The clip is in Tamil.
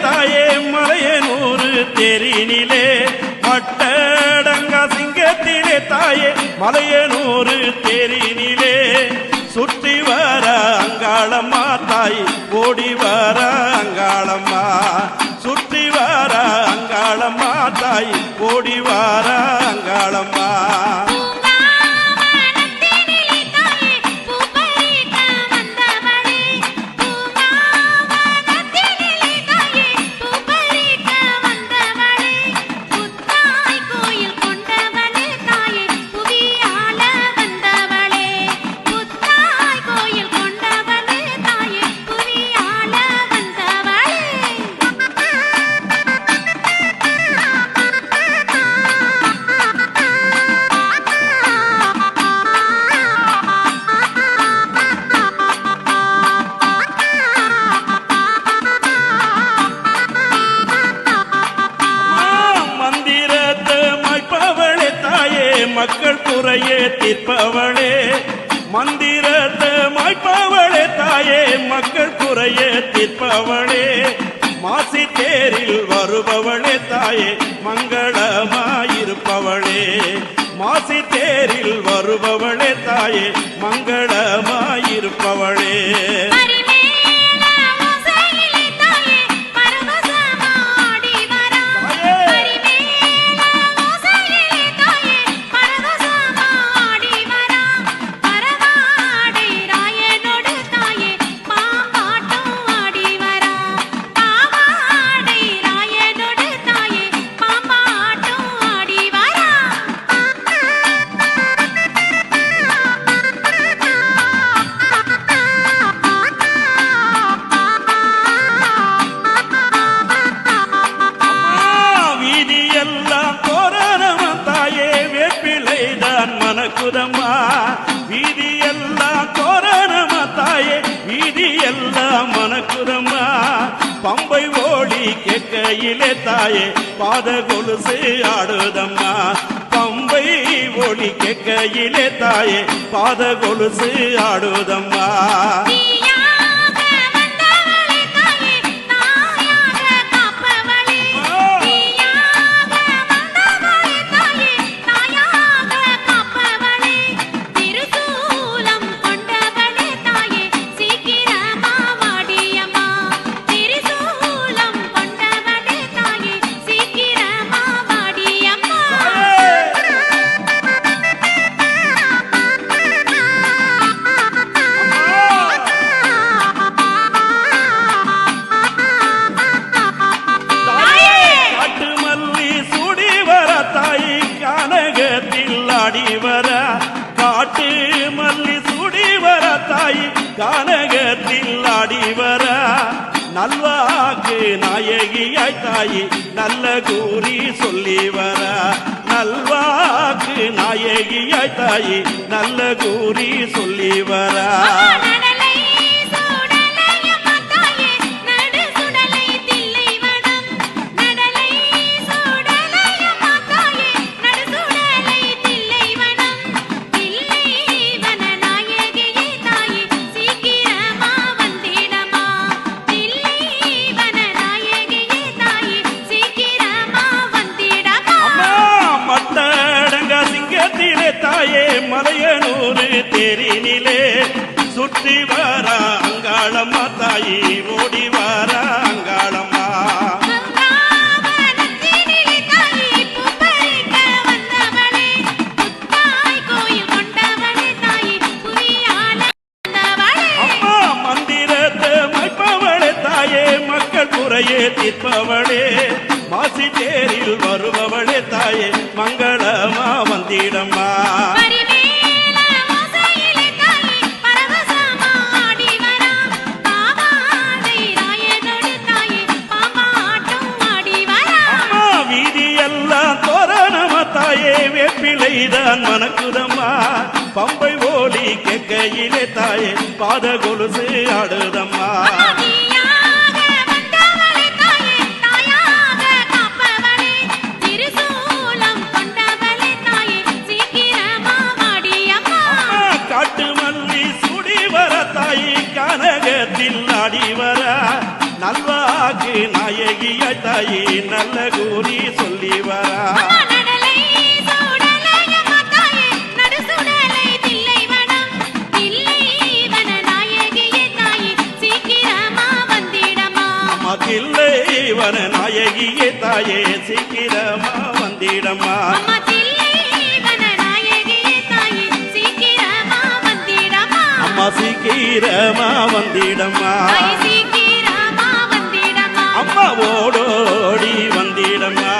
தாயே மலையனூறு தேரினிலே மட்டடங்கா சிங்கத்திலே தாயே மலையனூறு தேரினிலே சுற்றி வர அங்காளம்மா தாய் ஓடி வர அங்காளம்மா சுற்றி வர அங்காளம்மா தாய் ஓடி வர அங்காளம்மா மக்கள் குறையே தீர்ப்பவளே மந்திரத்தை மாய்ப்பவளே தாயே மக்கள் குறையே தீர்ப்பவளே மாசி தேரில் வருபவளே தாயே மங்களமாயிருப்பவளே மாசி தேரில் வருபவளே தாயே மங்களமாயிருப்பவளே மனக்குதம்மா வீதி எல்லாம் தோரணமா தாயே வீதி எல்லாம் மனக்குதம்மா பம்பை ஓடி கேட்கையிலே தாயே பாத கொலுசு ஆடுதம்மா பம்பை ஓடி கேட்கையிலே தாயே பாத கொலுசு ஆடுதம்மா காட்டு மல்லி சுடி வர தாய் கானகத்தில் ஆடி வர நல்வாக்கு நாயகியாய் தாய் நல்ல கூறி சொல்லி வர நல்வாக்கு நாயகியாய் தாய் நல்ல கூறி சொல்லி வர தாயே மலையனூறு தேரினிலே சுற்றி வர அங்காளம்மா தாயி ஓடி வர அங்காளம்மா அம்மா மந்திரத்தை மைப்பவளே தாயே மக்கள் குறையே தீர்ப்பவளே மாசி தேரில் வருபவளே தாயே மங்களமா வந்திடம்மா வீதியெல்லாம் மெய்தான் மணக்குதம்மா பம்பை ஓலி கேட்கையிலே தாயே பாத கொலுசு ஆடுதம்மா காட்டு மல்லி சுடி வர தாயி கனகத்தில் ஆடி வர நல்வாக்கு நாயகிய தாயி நல்ல கூறி சொல்லி வரா தில்லைவன நாயகியே தாயே சீக்கிரமா வந்திடம்மா அம்மா சீக்கிரமா வந்திடம்மா அம்மா ஓடோடி வந்திடம்மா